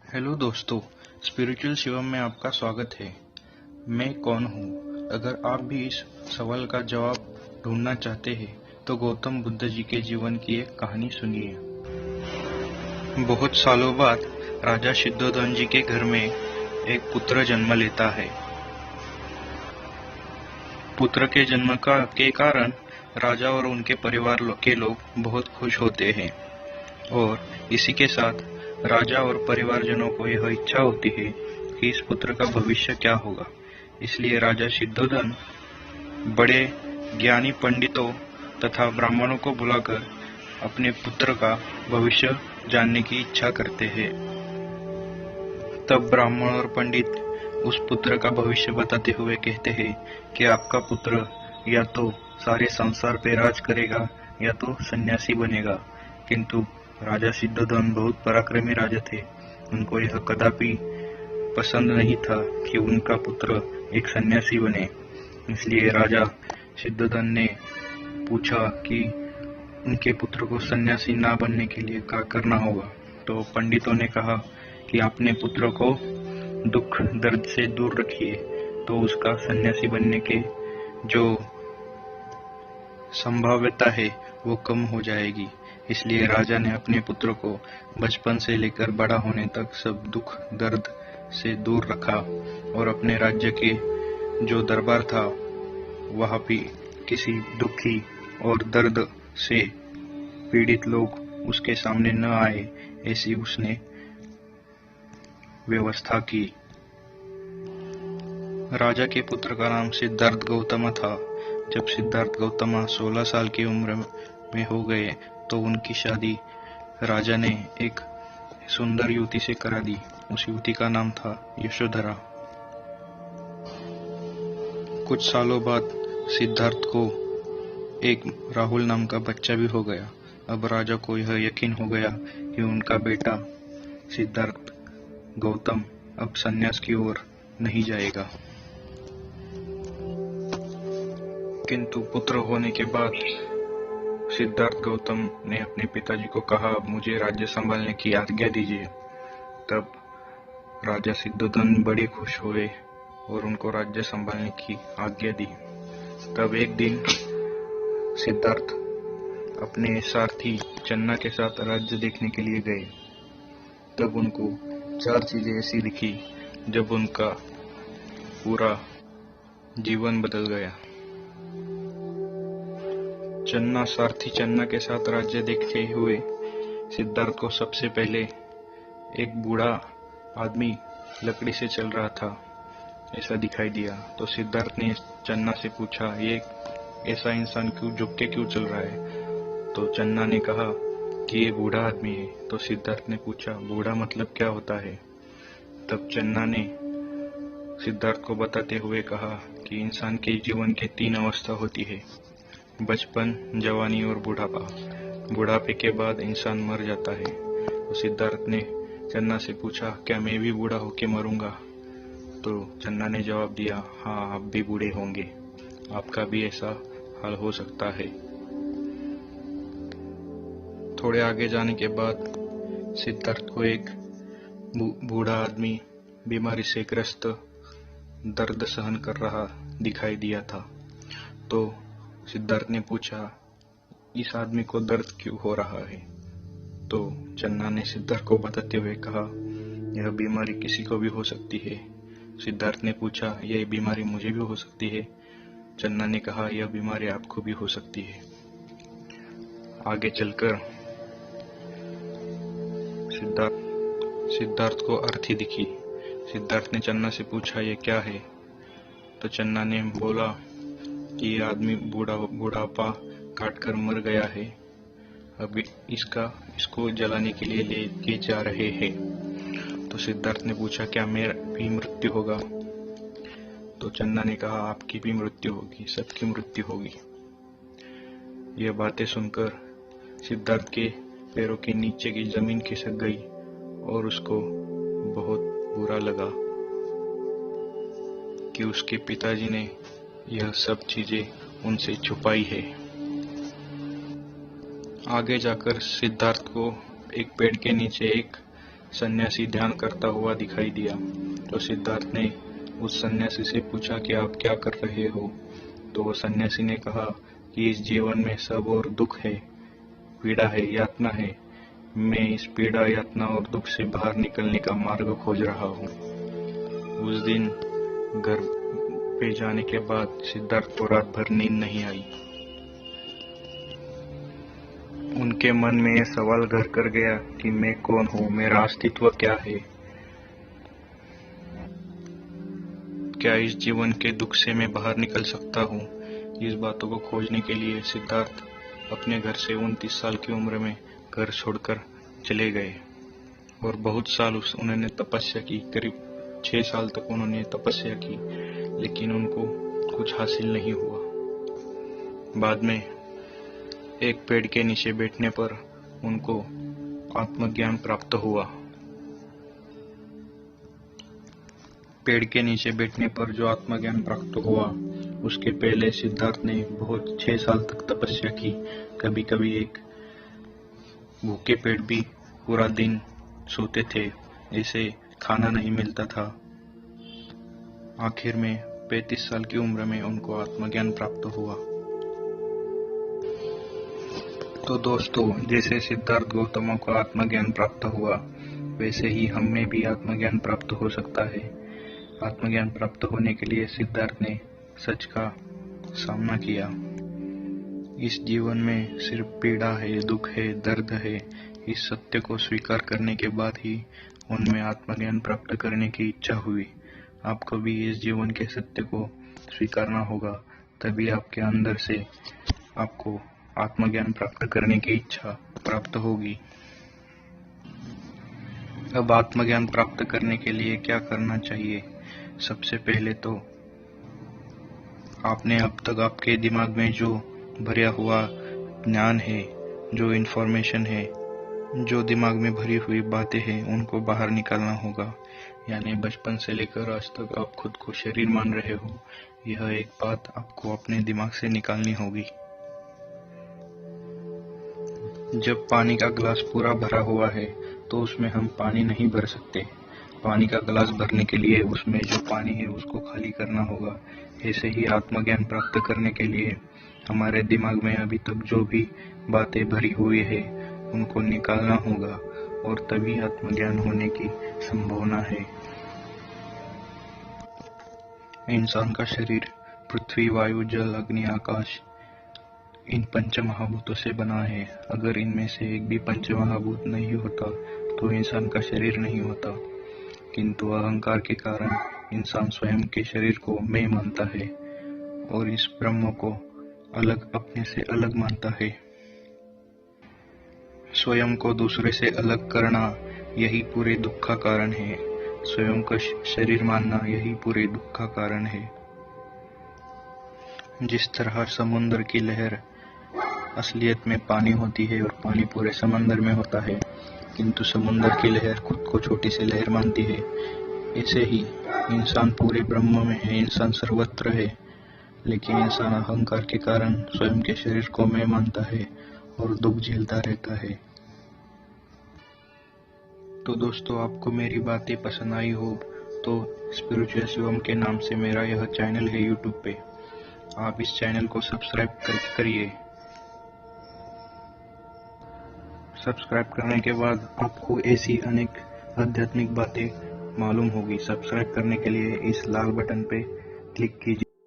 Hello दोस्तों, spiritual Shivam में आपका स्वागत है। मैं कौन हूँ? अगर आप भी इस सवाल का जवाब ढूंढना चाहते हैं तो गौतम बुद्ध जी के जीवन की एक कहानी सुनिए। बहुत सालों बाद राजा सिद्धोधन जी के घर में एक पुत्र जन्म लेता है। पुत्र के जन्म के कारण राजा और उनके परिवार के लोग बहुत खुश होते हैं और इसी के साथ राजा और परिवारजनों को यह इच्छा होती है कि इस पुत्र का भविष्य क्या होगा। इसलिए राजा सिद्धोधन बड़े ज्ञानी पंडितों तथा ब्राह्मणों को बुलाकर अपने पुत्र का भविष्य जानने की इच्छा करते हैं। तब ब्राह्मण और पंडित उस पुत्र का भविष्य बताते हुए कहते हैं कि आपका पुत्र या तो सारे संसार पे राज करेगा या तो सन्यासी बनेगा। किंतु राजा सिद्धोधन बहुत पराक्रमी राजा थे। उनको यह कदापि पसंद नहीं था कि उनका पुत्र एक सन्यासी बने। इसलिए राजा सिद्धोधन ने पूछा कि उनके पुत्र को सन्यासी ना बनने के लिए क्या करना होगा। तो पंडितों ने कहा कि अपने पुत्र को दुख दर्द से दूर रखिए तो उसका सन्यासी बनने के जो संभाव्यता है वो कम हो जाएगी। इसलिए राजा ने अपने पुत्र को बचपन से लेकर बड़ा होने तक सब दुख दर्द से दूर रखा और अपने राज्य के जो दरबार था वहां भी किसी दुखी और दर्द से पीड़ित लोग उसके सामने न आए, ऐसी उसने व्यवस्था की। राजा के पुत्र का नाम सिद्धार्थ गौतम था। जब सिद्धार्थ गौतम 16 साल की उम्र में हो गए तो उनकी शादी राजा ने एक सुंदर युवती से करा दी। उस युवती का नाम था यशोधरा। कुछ सालों बाद सिद्धार्थ को एक राहुल नाम का बच्चा भी हो गया। अब राजा को यह यकीन हो गया कि उनका बेटा सिद्धार्थ गौतम अब संन्यास की ओर नहीं जाएगा। किंतु पुत्र होने के बाद सिद्धार्थ गौतम ने अपने पिताजी को कहा, मुझे राज्य संभालने की आज्ञा दीजिए। तब राजा सिद्धोधन बड़े खुश हुए और उनको राज्य संभालने की आज्ञा दी। तब एक दिन सिद्धार्थ अपने सारथी चन्ना के साथ राज्य देखने के लिए गए। तब उनको 4 चीजें ऐसी दिखी जब उनका पूरा जीवन बदल गया। सारथी चन्ना के साथ राज्य देखते हुए सिद्धार्थ को सबसे पहले एक बूढ़ा आदमी लकड़ी से चल रहा था ऐसा दिखाई दिया। तो सिद्धार्थ ने चन्ना से पूछा, ये ऐसा इंसान झुक के क्यों चल रहा है? तो चन्ना ने कहा कि ये बूढ़ा आदमी है। तो सिद्धार्थ ने पूछा, बूढ़ा मतलब क्या होता है? तब चन्ना ने सिद्धार्थ को बताते हुए कहा कि इंसान के जीवन के 3 अवस्था होती है, बचपन, जवानी और बुढ़ापा। बुढ़ापे के बाद इंसान मर जाता है। तो सिद्धार्थ ने चन्ना से पूछा, क्या मैं भी बूढ़ा होके मरूंगा? तो चन्ना ने जवाब दिया, हाँ, आप भी बूढ़े होंगे, आपका भी ऐसा हाल हो सकता है। थोड़े आगे जाने के बाद सिद्धार्थ को एक बूढ़ा आदमी बीमारी से ग्रस्त दर्द सहन कर रहा दिखाई दिया था। तो सिद्धार्थ ने पूछा, इस आदमी को दर्द क्यों हो रहा है? तो चन्ना ने सिद्धार्थ को बताते हुए कहा, यह बीमारी किसी को भी हो सकती है। सिद्धार्थ ने पूछा, यह बीमारी मुझे भी हो सकती है? चन्ना ने कहा, यह बीमारी आपको भी हो सकती है। आगे चलकर सिद्धार्थ को अर्थी दिखी। सिद्धार्थ ने चन्ना से पूछा, यह क्या है? तो चन्ना ने बोला कि ये आदमी बुढ़ापा काट कर मर गया है, अब इसको जलाने के लिए लेके जा रहे हैं। तो सिद्धार्थ ने पूछा, क्या मेरा भी मृत्यु होगा? तो चन्ना ने कहा, आपकी भी मृत्यु होगी, सबकी मृत्यु होगी। यह बातें सुनकर सिद्धार्थ के पैरों के नीचे की जमीन खिसक गई और उसको बहुत बुरा लगा कि उसके पिताजी ने यह सब चीजें उनसे छुपाई है। आगे जाकर सिद्धार्थ को एक पेड़ के नीचे एक सन्यासी ध्यान करता हुआ दिखाई दिया। तो सिद्धार्थ ने उस सन्यासी से पूछा कि आप क्या कर रहे हो? तो वो सन्यासी ने कहा कि इस जीवन में सब और दुख है, पीड़ा है, यातना है। मैं इस पीड़ा, यातना और दुख से बाहर निकलने का मार्ग खोज रहा हूँ। उस दिन घर पे जाने के बाद सिद्धार्थ को रात भर नींद नहीं आई। उनके मन में यह सवाल घर कर गया कि मैं कौन हूँ, मेरा अस्तित्व क्या है, क्या इस जीवन के दुख से मैं बाहर निकल सकता हूँ। इस बातों को खोजने के लिए सिद्धार्थ अपने घर से 29 साल की उम्र में घर छोड़कर चले गए और बहुत साल उन्होंने तपस्या की। करीब 6 साल तक उन्होंने तपस्या की, लेकिन उनको कुछ हासिल नहीं हुआ। बाद में एक पेड़ के नीचे बैठने पर उनको आत्मज्ञान प्राप्त हुआ। पेड़ के नीचे बैठने पर जो आत्मज्ञान प्राप्त हुआ, उसके पहले सिद्धार्थ ने बहुत 6 साल तक तपस्या की। कभी कभी एक भूखे पेट भी पूरा दिन सोते थे, ऐसे खाना नहीं मिलता था। आखिर में 35 साल की उम्र में उनको आत्मज्ञान प्राप्त हुआ। तो दोस्तों, जैसे सिद्धार्थ गौतम को आत्मज्ञान प्राप्त हुआ, वैसे ही हमें भी आत्मज्ञान प्राप्त हो सकता है। आत्मज्ञान प्राप्त होने के लिए सिद्धार्थ ने सच का सामना किया। इस जीवन में सिर्फ पीड़ा है, दुख है, दर्द है। इस सत्य को स्वीकार करने के बाद ही उनमें आत्मज्ञान प्राप्त करने की इच्छा हुई। आपको भी इस जीवन के सत्य को स्वीकारना होगा, तभी आपके अंदर से आपको आत्मज्ञान प्राप्त करने की इच्छा प्राप्त होगी। अब आत्मज्ञान प्राप्त करने के लिए क्या करना चाहिए? सबसे पहले तो आपने अब तक आपके दिमाग में जो भरा हुआ ज्ञान है, जो इन्फॉर्मेशन है, जो दिमाग में भरी हुई बातें हैं, उनको बाहर निकालना होगा। यानी बचपन से लेकर आज तक आप खुद को शरीर मान रहे हो, यह एक बात आपको अपने दिमाग से निकालनी होगी। जब पानी का गिलास पूरा भरा हुआ है तो उसमें हम पानी नहीं भर सकते। पानी का गिलास भरने के लिए उसमें जो पानी है उसको खाली करना होगा। ऐसे ही आत्मज्ञान प्राप्त करने के लिए हमारे दिमाग में अभी तक जो भी बातें भरी हुई है उनको निकालना होगा, और तभी आत्मज्ञान होने की संभावना है। इंसान का शरीर पृथ्वी, वायु, जल, अग्नि, आकाश, इन पंच महाभूतों से बना है। अगर इनमें से एक भी पंच महाभूत नहीं होता तो इंसान का शरीर नहीं होता। किंतु अहंकार के कारण इंसान स्वयं के शरीर को मैं मानता है और इस ब्रह्म को अलग, अपने से अलग मानता है। स्वयं को दूसरे से अलग करना यही पूरे दुख का कारण है। स्वयं का शरीर मानना यही पूरे दुख का कारण है। जिस तरह समुद्र की लहर असलियत में पानी होती है और पानी पूरे समंदर में होता है, किंतु समुद्र की लहर खुद को छोटी सी लहर मानती है, ऐसे ही इंसान पूरे ब्रह्म में है, इंसान सर्वत्र है, लेकिन इंसान अहंकार के कारण स्वयं के शरीर को मैं मानता है और दुख झेलता रहता है। तो दोस्तों, आपको मेरी बातें पसंद आई हो तो स्पिरिचुअल शिवम के नाम से मेरा यह चैनल है यूट्यूब पे, आप इस चैनल को सब्सक्राइब करिए। सब्सक्राइब करने के बाद आपको ऐसी अनेक आध्यात्मिक बातें मालूम होगी। सब्सक्राइब करने के लिए इस लाल बटन पे क्लिक कीजिए।